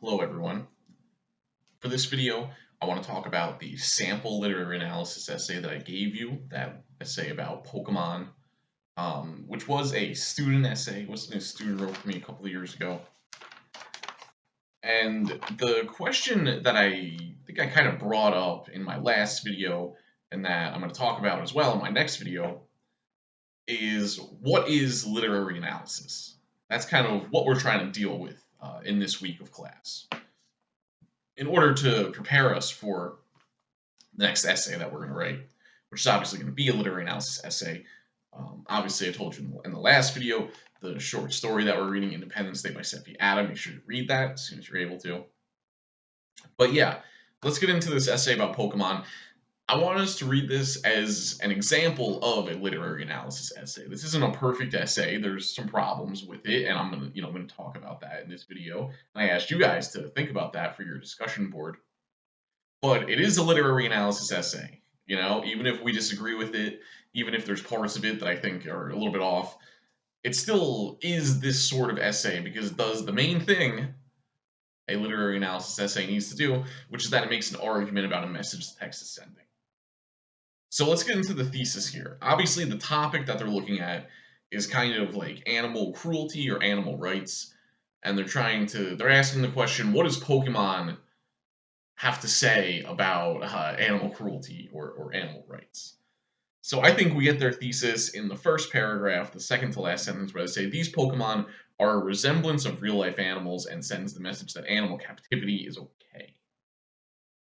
Hello everyone. For this video, I want to talk about the sample literary analysis essay that I gave you, that essay about Pokemon, which was a student essay. It was something a student wrote for me a couple of years ago. And the question that I think I kind of brought up in my last video, and that I'm going to talk about as well in my next video, is what is literary analysis? That's kind of what we're trying to deal with in this week of class. In order to prepare us for the next essay that we're going to write, which is obviously going to be a literary analysis essay. Obviously, I told you in the last video, the short story that we're reading, Independence Day by Seppi Adam, make sure to read that as soon as you're able to. But yeah, let's get into this essay about Pokemon. I want us to read this as an example of a literary analysis essay. This isn't a perfect essay. There's some problems with it, and I'm gonna talk about that in this video. And I asked you guys to think about that for your discussion board. But it is a literary analysis essay. Even if we disagree with it, even if there's parts of it that I think are a little bit off, it still is this sort of essay because it does the main thing a literary analysis essay needs to do, which is that it makes an argument about a message the text is sending. So let's get into the thesis here. Obviously, the topic that they're looking at is kind of like animal cruelty or animal rights, and they're asking the question, what does Pokemon have to say about animal cruelty or animal rights? So I think we get their thesis in the first paragraph, the second to last sentence, where they say these Pokemon are a resemblance of real life animals and sends the message that animal captivity is okay.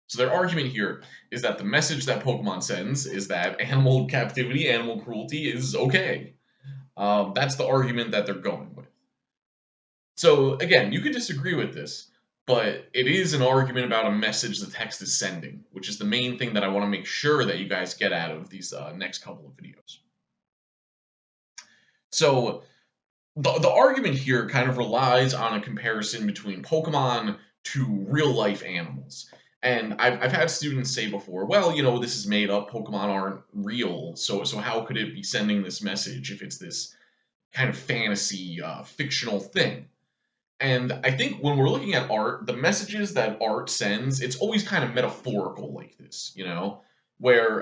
So their argument here is that the message that Pokemon sends is that animal captivity, animal cruelty is okay. That's the argument that they're going with. So again, you could disagree with this, but it is an argument about a message the text is sending, which is the main thing that I want to make sure that you guys get out of these next couple of videos. So the argument here kind of relies on a comparison between Pokemon to real life animals. And I've had students say before, well, this is made up, Pokemon aren't real, so how could it be sending this message if it's this kind of fantasy, fictional thing? And I think when we're looking at art, the messages that art sends, it's always kind of metaphorical like this, where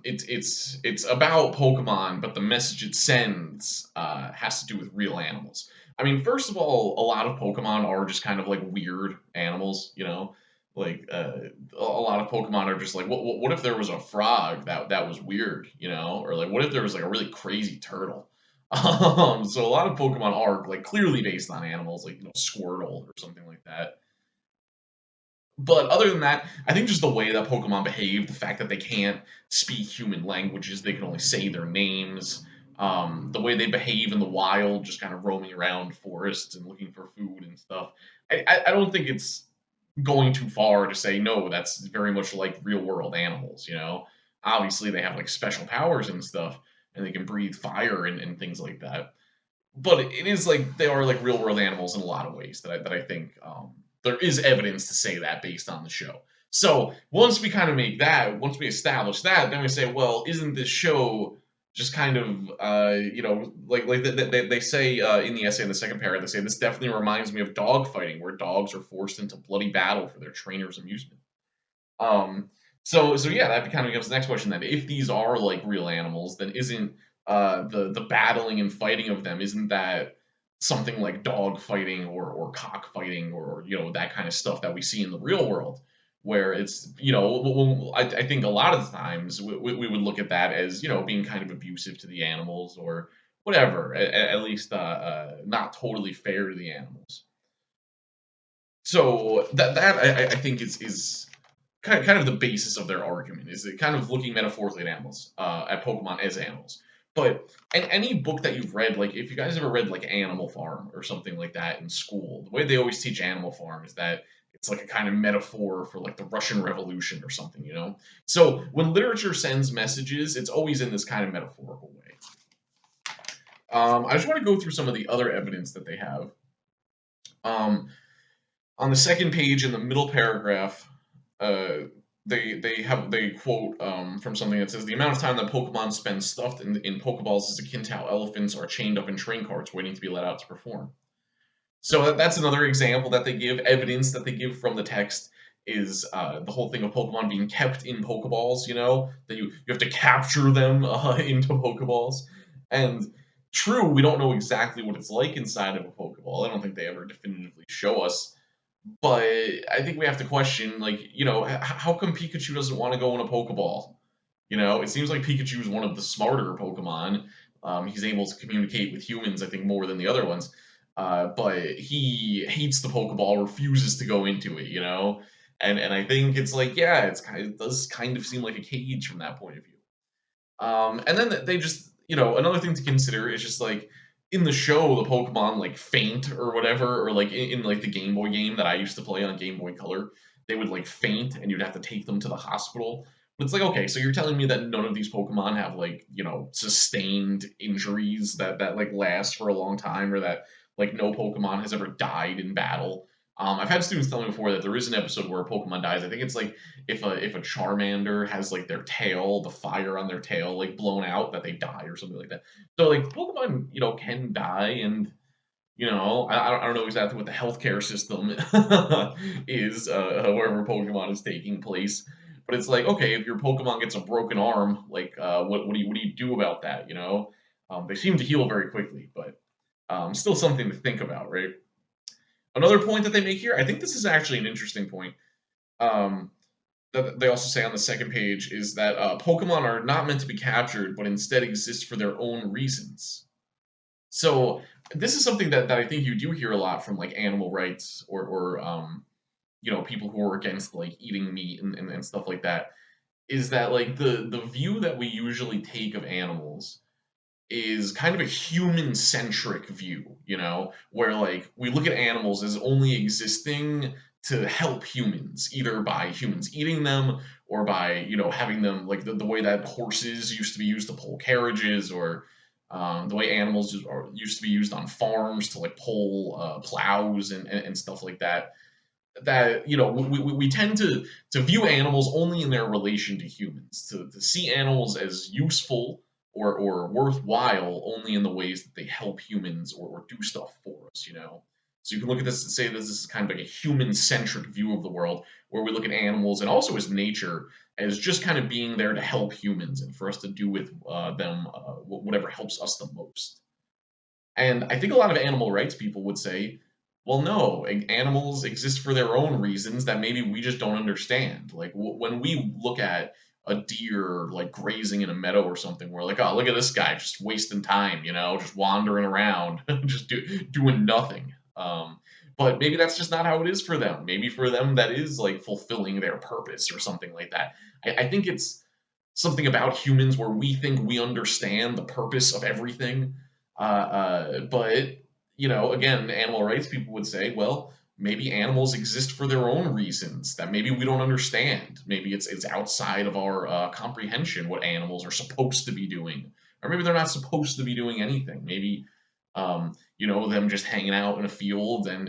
it's about Pokemon, but the message it sends has to do with real animals. I mean, first of all, a lot of Pokemon are just kind of like weird animals, like a lot of Pokemon are just like, what if there was a frog that was weird, or like what if there was like a really crazy turtle? So a lot of Pokemon are like clearly based on animals, like Squirtle or something like that. But other than that, I think just the way that Pokemon behave, the fact that they can't speak human languages, they can only say their names, the way they behave in the wild, just kind of roaming around forests and looking for food and stuff. I don't think it's going too far to say no, that's very much like real world animals, Obviously they have like special powers and stuff, and they can breathe fire and things like that. But it is like they are like real world animals in a lot of ways that I think there is evidence to say that based on the show. So once we kind of make that, once we establish that, then we say, well, isn't this show just kind of like they say in the essay in the second paragraph, they say this definitely reminds me of dog fighting, where dogs are forced into bloody battle for their trainer's amusement. Um, so yeah, that kind of becomes the next question then. If these are like real animals, then isn't the battling and fighting of them, isn't that something like dog fighting or cockfighting or that kind of stuff that we see in the real world, where it's I think a lot of the times we would look at that as being kind of abusive to the animals or whatever, at least not totally fair to the animals. So that I think is kind of the basis of their argument, is it kind of looking metaphorically at animals, at Pokemon as animals. But in any book that you've read, like if you guys ever read like Animal Farm or something like that in school, the way they always teach Animal Farm is that it's like a kind of metaphor for like the Russian Revolution or something. So when literature sends messages, it's always in this kind of metaphorical way. I just want to go through some of the other evidence that they have. On the second page in the middle paragraph, uh, they quote from something that says the amount of time that Pokemon spend stuffed in Pokeballs is akin to how elephants are chained up in train carts waiting to be let out to perform. So that's another example that they give, evidence that they give from the text is the whole thing of Pokemon being kept in Pokeballs, that you have to capture them into Pokeballs. And true, we don't know exactly what it's like inside of a Pokeball. I don't think they ever definitively show us. But I think we have to question, like, how come Pikachu doesn't want to go in a Pokeball? It seems like Pikachu is one of the smarter Pokemon. He's able to communicate with humans, I think, more than the other ones. But he hates the Pokeball, refuses to go into it, And I think it's like, yeah, it does kind of seem like a cage from that point of view. And then they just, another thing to consider is just like in the show, the Pokemon like faint or whatever, or like in like the Game Boy game that I used to play on Game Boy Color, they would like faint and you'd have to take them to the hospital. But it's like, okay, so you're telling me that none of these Pokemon have like, sustained injuries that like last for a long time, or that like no Pokemon has ever died in battle. I've had students tell me before that there is an episode where a Pokemon dies. I think it's like if a Charmander has like their tail, the fire on their tail like blown out, that they die or something like that. So like Pokemon, can die, and I don't know exactly what the healthcare system is wherever Pokemon is taking place. But it's like, okay, if your Pokemon gets a broken arm, like what do you do about that? They seem to heal very quickly, but still something to think about, right? Another point that they make here, I think this is actually an interesting point. Um, that they also say on the second page is that Pokemon are not meant to be captured, but instead exist for their own reasons. So this is something that I think you do hear a lot from like animal rights, or people who are against like eating meat and stuff like that. Is that like the view that we usually take of animals is kind of a human centric view, where like we look at animals as only existing to help humans, either by humans eating them or by, having them like the way that horses used to be used to pull carriages, or the way animals used to be used on farms to like pull plows and stuff like that. That we tend to view animals only in their relation to humans, to see animals as useful or worthwhile only in the ways that they help humans or do stuff for us. So you can look at this and say this is kind of like a human centric view of the world, where we look at animals and also as nature as just kind of being there to help humans and for us to do with them whatever helps us the most. And I think a lot of animal rights people would say, well, no, animals exist for their own reasons that maybe we just don't understand. Like when we look at a deer like grazing in a meadow or something, we're like, oh, look at this guy just wasting time, just wandering around, just doing nothing. But maybe that's just not how it is for them. Maybe for them that is like fulfilling their purpose or something like that. I think it's something about humans where we think we understand the purpose of everything. But again, animal rights people would say, well, maybe animals exist for their own reasons that maybe we don't understand. Maybe it's outside of our comprehension what animals are supposed to be doing, or maybe they're not supposed to be doing anything. Maybe them just hanging out in a field and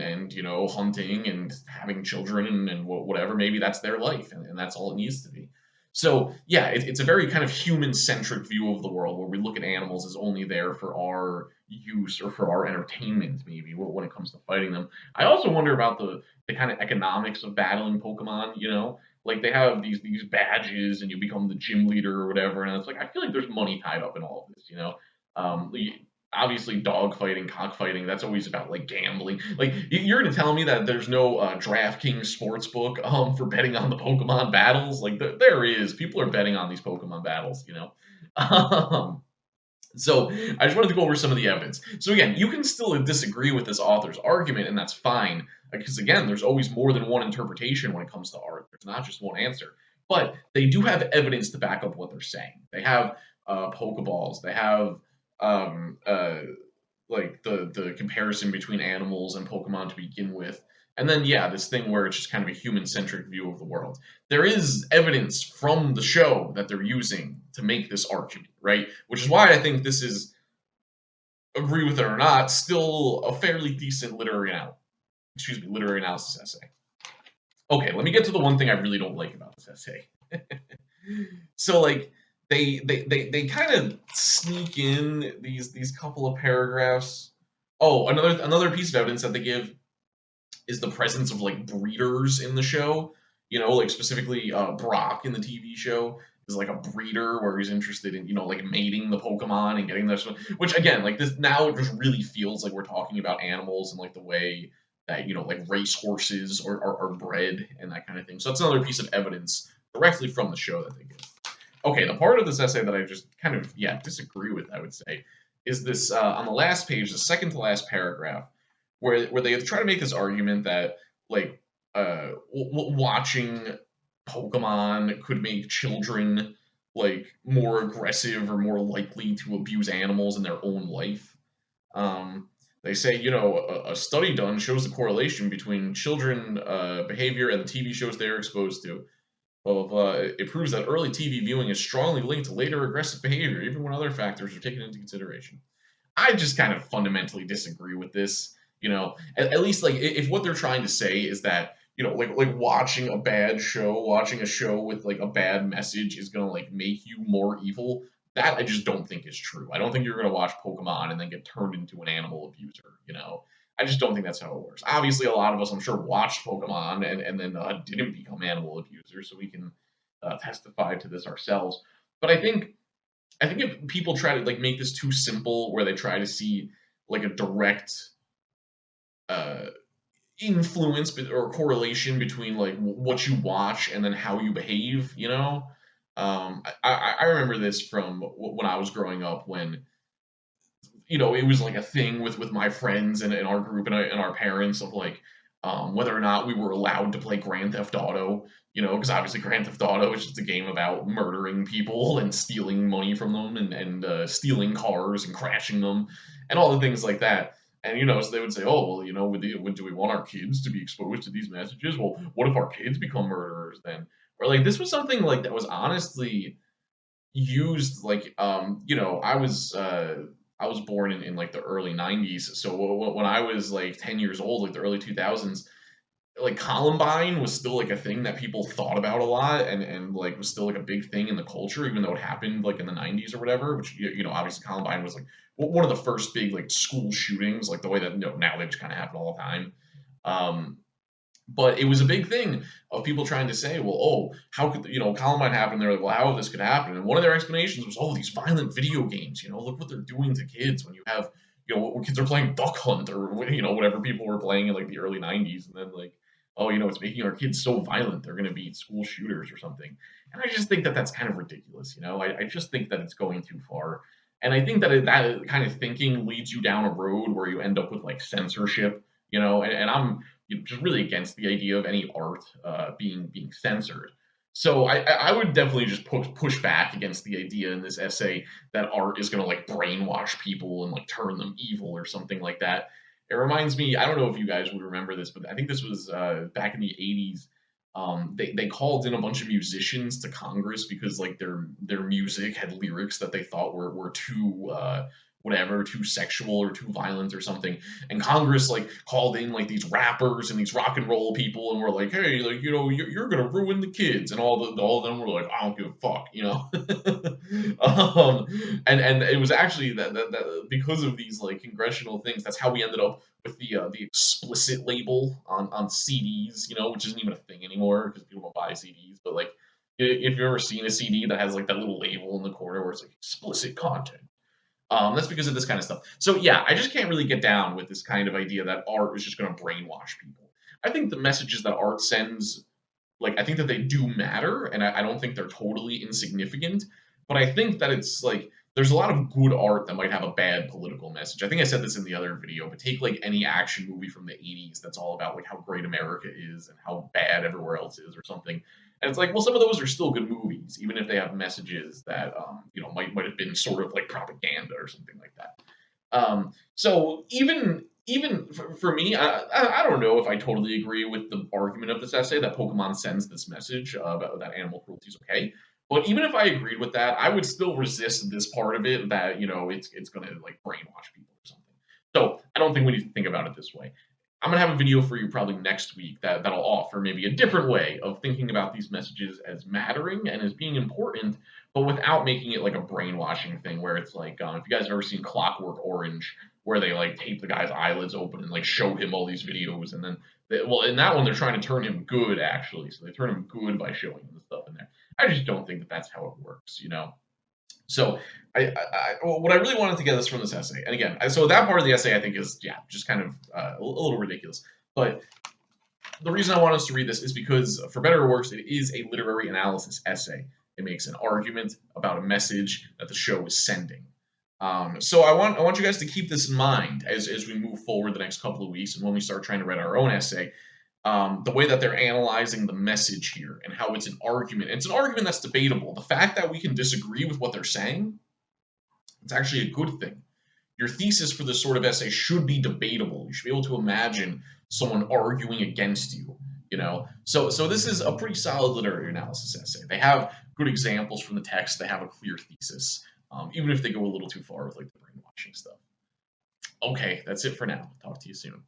hunting and having children and whatever. Maybe that's their life, and that's all it needs to be. So yeah, it's a very kind of human-centric view of the world, where we look at animals as only there for our use or for our entertainment, maybe when it comes to fighting them. I also wonder about the kind of economics of battling Pokemon. Like they have these badges, and you become the gym leader or whatever, and it's like I feel like there's money tied up in all of this. Um, Obviously dog fighting, cockfighting, that's always about like gambling. Like you're gonna tell me that there's no DraftKings sportsbook for betting on the Pokemon battles? Like there is. People are betting on these Pokemon battles. Um, so I just wanted to go over some of the evidence. So again, you can still disagree with this author's argument, and that's fine, because again, there's always more than one interpretation when it comes to art. There's not just one answer. But they do have evidence to back up what they're saying. They have Pokeballs. They have um, uh, like the comparison between animals and Pokemon to begin with. And then yeah, this thing where it's just kind of a human centric view of the world. There is evidence from the show that they're using to make this argument, right? Which is why I think this is, agree with it or not, still a fairly decent literary analysis essay. Okay, let me get to the one thing I really don't like about this essay. So like they kind of sneak in these couple of paragraphs Oh, another piece of evidence that they give is the presence of like breeders in the show. You know, like specifically Brock in the TV show is like a breeder where he's interested in like mating the Pokemon and getting this. Which again, like this now it just really feels like we're talking about animals and like the way that like race horses are bred and that kind of thing. So that's another piece of evidence directly from the show that they give. Okay, the part of this essay that I just kind of disagree with, I would say, is this on the last page, the second to last paragraph, where they try to make this argument that like watching Pokemon could make children like more aggressive or more likely to abuse animals in their own life. They say, a study done shows the correlation between children behavior and the TV shows they're exposed to. It proves that early TV viewing is strongly linked to later aggressive behavior, even when other factors are taken into consideration. I just kind of fundamentally disagree with this. At least like if what they're trying to say is that like watching a bad show, watching a show with like a bad message is gonna like make you more evil. That I just don't think is true. I don't think you're gonna watch Pokemon and then get turned into an animal abuser. I just don't think that's how it works. Obviously, a lot of us, I'm sure, watched Pokemon and then didn't become animal abusers, so we can testify to this ourselves. But I think if people try to like make this too simple, where they try to see like a direct uh, influence or correlation between like what you watch and then how you behave, I remember this from when I was growing up when it was like a thing with my friends and in our group and our parents of like whether or not we were allowed to play Grand Theft Auto, because obviously Grand Theft Auto is just a game about murdering people and stealing money from them and stealing cars and crashing them and all the things like that. And so they would say, oh well, do we want our kids to be exposed to these messages? Well, what if our kids become murderers then? Or like this was something like that was honestly used like I was born in like the early 90s, so when I was like 10 years old, like the early 2000s, like Columbine was still like a thing that people thought about a lot and like was still like a big thing in the culture, even though it happened like in the 90s or whatever, which obviously Columbine was like one of the first big like school shootings, like the way that now they just kind of happen all the time. um but it was a big thing of people trying to say, well, oh, how could Columbine happen? They're like, well, how this could happen? And one of their explanations was, oh, these violent video games. Look what they're doing to kids when you have, when kids are playing Duck Hunt or whatever people were playing in like the early '90s, and then like, oh, it's making our kids so violent they're going to be school shooters or something. And I just think that that's kind of ridiculous. I just think that it's going too far. And I think that that kind of thinking leads you down a road where you end up with like censorship, and I'm just really against the idea of any art being censored. So I would definitely just push back against the idea in this essay that art is going to like brainwash people and like turn them evil or something like that. It reminds me, I don't know if you guys would remember this, but I think this was back in the '80s. They called in a bunch of musicians to Congress because like their music had lyrics that they thought were too whatever, too sexual or too violent or something. And Congress like called in like these rappers and these rock and roll people and were like, hey, like you're gonna ruin the kids, and all of them were like, I don't give a fuck. And it was actually that because of these like congressional things, that's how we ended up with the explicit label on CDs, which isn't even a thing anymore because people don't buy CDs. But like, if you've ever seen a CD that has like that little label in the corner where it's like explicit content, that's because of this kind of stuff. So yeah, I just can't really get down with this kind of idea that art is just going to brainwash people. I think the messages that art sends, like I think that they do matter, and I don't think they're totally insignificant. But I think that it's like there's a lot of good art that might have a bad political message. I think I said this in the other video, but take like any action movie from the '80s that's all about like how great America is and how bad everywhere else is or something. And it's like, well, some of those are still good movies, even if they have messages that might have been sort of like propaganda or something like that. So even for me, I don't know if I totally agree with the argument of this essay that Pokemon sends this message about that animal cruelty is okay. But even if I agreed with that, I would still resist this part of it that it's going to like brainwash people or something. So I don't think we need to think about it this way. I'm gonna have a video for you probably next week that'll offer maybe a different way of thinking about these messages as mattering and as being important, but without making it like a brainwashing thing where it's like if you guys have ever seen Clockwork Orange, where they like tape the guy's eyelids open and like show him all these videos, and then well, in that one they're trying to turn him good actually, so they turn him good by showing him the stuff in there. I just don't think that that's how it works, you know. So what I really wanted to get us from this essay, and again, so that part of the essay I think is just kind of a little ridiculous. But the reason I want us to read this is because, for better or worse, it is a literary analysis essay. It makes an argument about a message that the show is sending. So I want you guys to keep this in mind as we move forward the next couple of weeks and when we start trying to write our own essay. The way that they're analyzing the message here and how it's an argument. It's an argument that's debatable. The fact that we can disagree with what they're saying, it's actually a good thing. Your thesis for this sort of essay should be debatable. You should be able to imagine someone arguing against you, you know. So this is a pretty solid literary analysis essay. They have good examples from the text. They have a clear thesis, even if they go a little too far with like the brainwashing stuff. Okay, that's it for now. Talk to you soon.